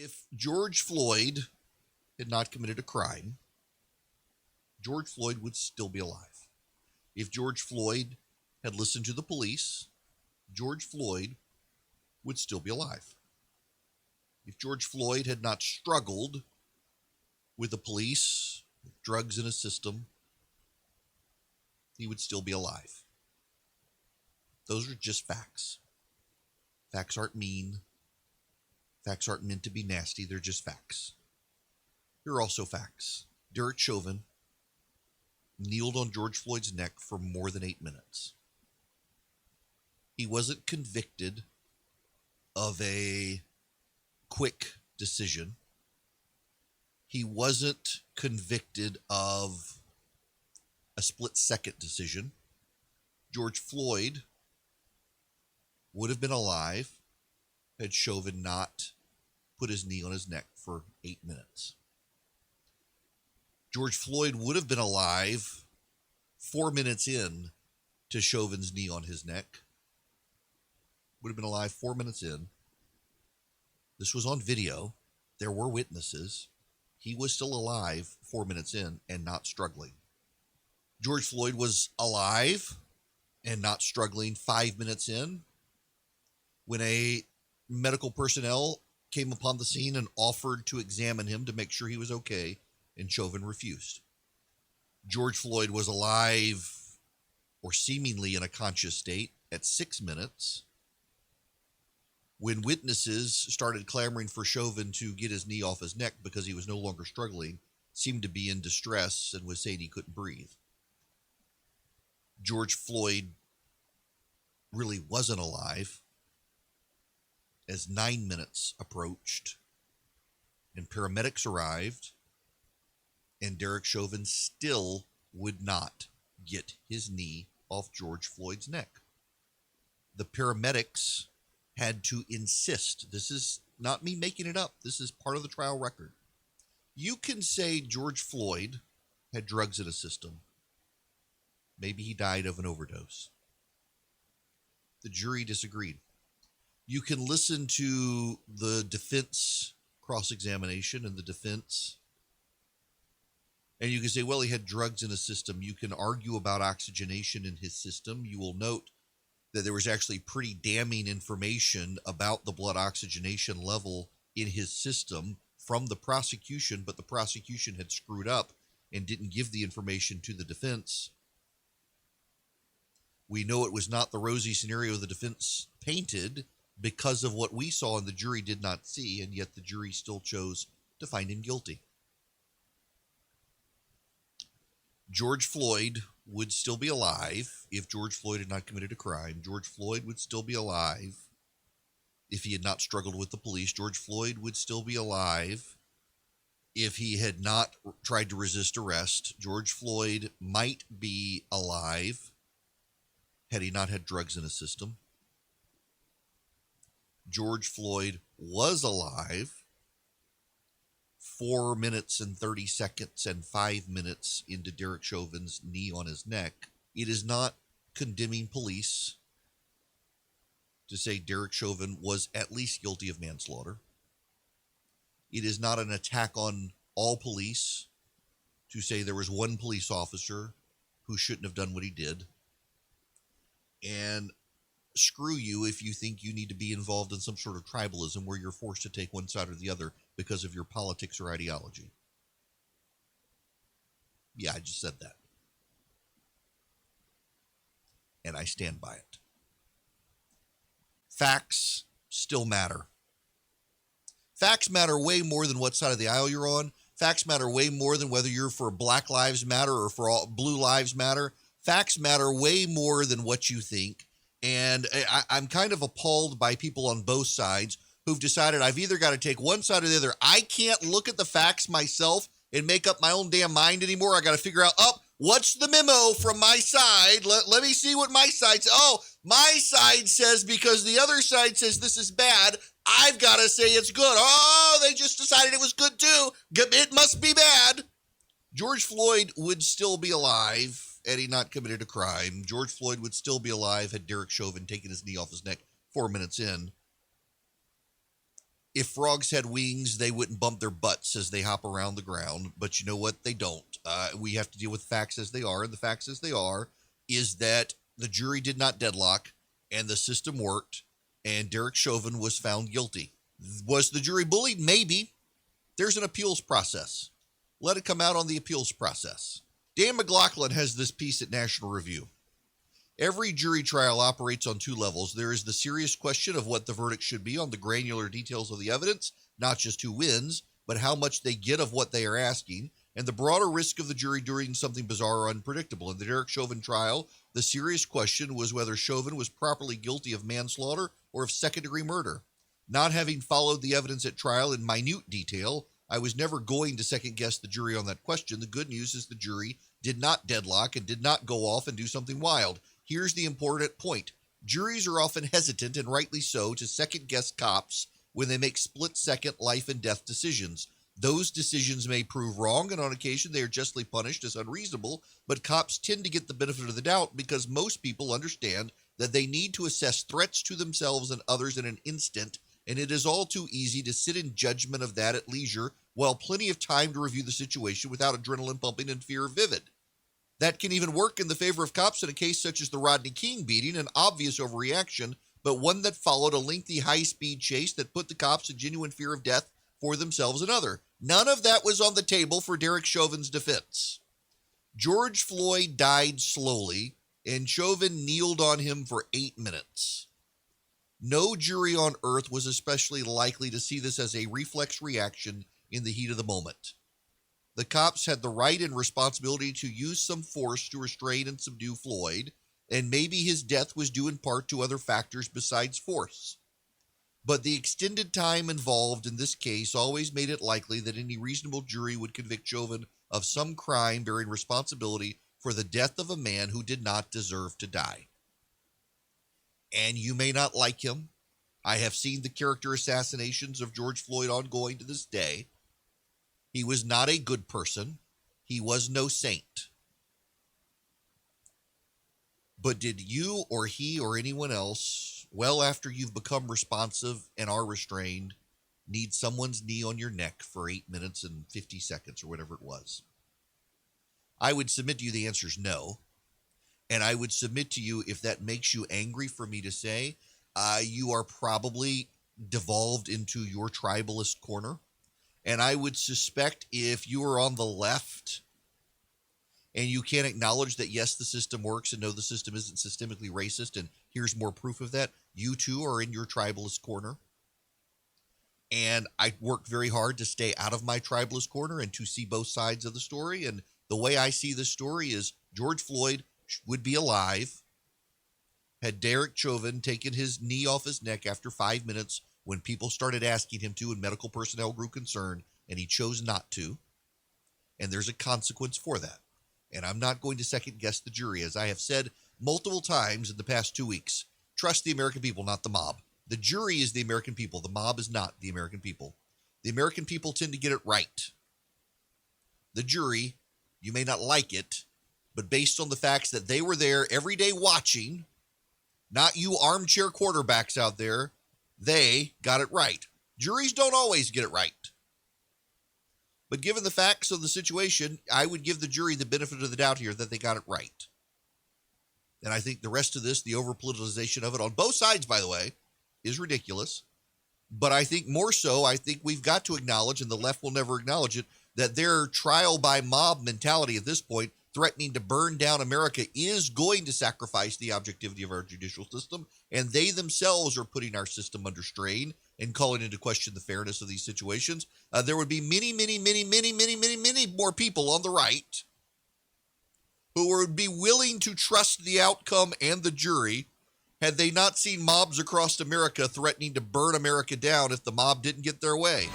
If George Floyd had not committed a crime, George Floyd would still be alive. If George Floyd had listened to the police, George Floyd would still be alive. If George Floyd had not struggled with the police, with drugs in his system, he would still be alive. Those are just facts. Facts aren't mean. Facts aren't meant to be nasty. They're just facts. Here are also facts. Derek Chauvin kneeled on George Floyd's neck for more than 8 minutes. He wasn't convicted of a quick decision. He wasn't convicted of a split-second decision. George Floyd would have been alive had Chauvin not put his knee on his neck for 8 minutes. George Floyd would have been alive 4 minutes in to Chauvin's knee on his neck. Would have been alive 4 minutes in. This was on video. There were witnesses. He was still alive 4 minutes in and not struggling. George Floyd was alive and not struggling 5 minutes in when a medical personnel came upon the scene and offered to examine him to make sure he was okay, and Chauvin refused. George Floyd was alive, or seemingly in a conscious state, at 6 minutes when witnesses started clamoring for Chauvin to get his knee off his neck because he was no longer struggling, seemed to be in distress, and was saying he couldn't breathe. George Floyd really wasn't alive as 9 minutes approached and paramedics arrived, and Derek Chauvin still would not get his knee off George Floyd's neck. The paramedics had to insist. This is not me making it up. This is part of the trial record. You can say George Floyd had drugs in his system. Maybe he died of an overdose. The jury disagreed. You can listen to the defense cross-examination and the defense, and you can say, well, he had drugs in his system. You can argue about oxygenation in his system. You will note that there was actually pretty damning information about the blood oxygenation level in his system from the prosecution, but the prosecution had screwed up and didn't give the information to the defense. We know it was not the rosy scenario the defense painted because of what we saw and the jury did not see, and yet the jury still chose to find him guilty. George Floyd would still be alive if George Floyd had not committed a crime. George Floyd would still be alive if he had not struggled with the police. George Floyd would still be alive if he had not tried to resist arrest. George Floyd might be alive had he not had drugs in his system. George Floyd was alive 4 minutes and 30 seconds and 5 minutes into Derek Chauvin's knee on his neck. It is not condemning police to say Derek Chauvin was at least guilty of manslaughter. It is not an attack on all police to say there was one police officer who shouldn't have done what he did. And screw you if you think you need to be involved in some sort of tribalism where you're forced to take one side or the other because of your politics or ideology. Yeah, I just said that. And I stand by it. Facts still matter. Facts matter way more than what side of the aisle you're on. Facts matter way more than whether you're for Black Lives Matter or for all Blue Lives Matter. Facts matter way more than what you think. And I'm kind of appalled by people on both sides who've decided I've either got to take one side or the other. I can't look at the facts myself and make up my own damn mind anymore. I got to figure out, what's the memo from my side? Let me see what my side says. Oh, my side says because the other side says this is bad, I've got to say it's good. Oh, they just decided it was good too. It must be bad. George Floyd would still be alive had he not committed a crime. George Floyd would still be alive had Derek Chauvin taken his knee off his neck 4 minutes in. If frogs had wings, they wouldn't bump their butts as they hop around the ground. But you know what? They don't. We have to deal with facts as they are. And the facts as they are is that the jury did not deadlock and the system worked and Derek Chauvin was found guilty. Was the jury bullied? Maybe. There's an appeals process. Let it come out on the appeals process. Dan McLaughlin has this piece at National Review. Every jury trial operates on two levels. There is the serious question of what the verdict should be on the granular details of the evidence, not just who wins, but how much they get of what they are asking, and the broader risk of the jury doing something bizarre or unpredictable. In the Derek Chauvin trial, the serious question was whether Chauvin was properly guilty of manslaughter or of second-degree murder. Not having followed the evidence at trial in minute detail, I was never going to second-guess the jury on that question. The good news is the jury did not deadlock and did not go off and do something wild. Here's the important point. Juries are often hesitant, and rightly so, to second-guess cops when they make split-second life and death decisions. Those decisions may prove wrong, and on occasion they are justly punished as unreasonable, but cops tend to get the benefit of the doubt because most people understand that they need to assess threats to themselves and others in an instant, and it is all too easy to sit in judgment of that at leisure while plenty of time to review the situation without adrenaline pumping and fear vivid. That can even work in the favor of cops in a case such as the Rodney King beating, an obvious overreaction, but one that followed a lengthy high-speed chase that put the cops in genuine fear of death for themselves and others. None of that was on the table for Derek Chauvin's defense. George Floyd died slowly, and Chauvin kneeled on him for 8 minutes. No jury on earth was especially likely to see this as a reflex reaction in the heat of the moment. The cops had the right and responsibility to use some force to restrain and subdue Floyd, and maybe his death was due in part to other factors besides force. But the extended time involved in this case always made it likely that any reasonable jury would convict Chauvin of some crime bearing responsibility for the death of a man who did not deserve to die. And you may not like him. I have seen the character assassinations of George Floyd ongoing to this day. He was not a good person. He was no saint. But did you or he or anyone else, well after you've become responsive and are restrained, need someone's knee on your neck for 8 minutes and 50 seconds or whatever it was? I would submit to you the answer is no. And I would submit to you, if that makes you angry for me to say, you are probably devolved into your tribalist corner. And I would suspect if you are on the left and you can't acknowledge that, yes, the system works and no, the system isn't systemically racist, and here's more proof of that, you too are in your tribalist corner. And I work very hard to stay out of my tribalist corner and to see both sides of the story. And the way I see this story is George Floyd would be alive had Derek Chauvin taken his knee off his neck after 5 minutes when people started asking him to and medical personnel grew concerned, and he chose not to. And there's a consequence for that. And I'm not going to second guess the jury. As I have said multiple times in the past 2 weeks, trust the American people, not the mob. The jury is the American people. The mob is not the American people. The American people tend to get it right. The jury, you may not like it, but based on the facts that they were there every day watching, not you armchair quarterbacks out there, they got it right. Juries don't always get it right. But given the facts of the situation, I would give the jury the benefit of the doubt here that they got it right. And I think the rest of this, the over-politicization of it on both sides, by the way, is ridiculous. But I think more so, I think we've got to acknowledge, and the left will never acknowledge it, that their trial by mob mentality at this point, threatening to burn down America, is going to sacrifice the objectivity of our judicial system, and they themselves are putting our system under strain and calling into question the fairness of these situations. There would be many more people on the right who would be willing to trust the outcome and the jury had they not seen mobs across America threatening to burn America down if the mob didn't get their way.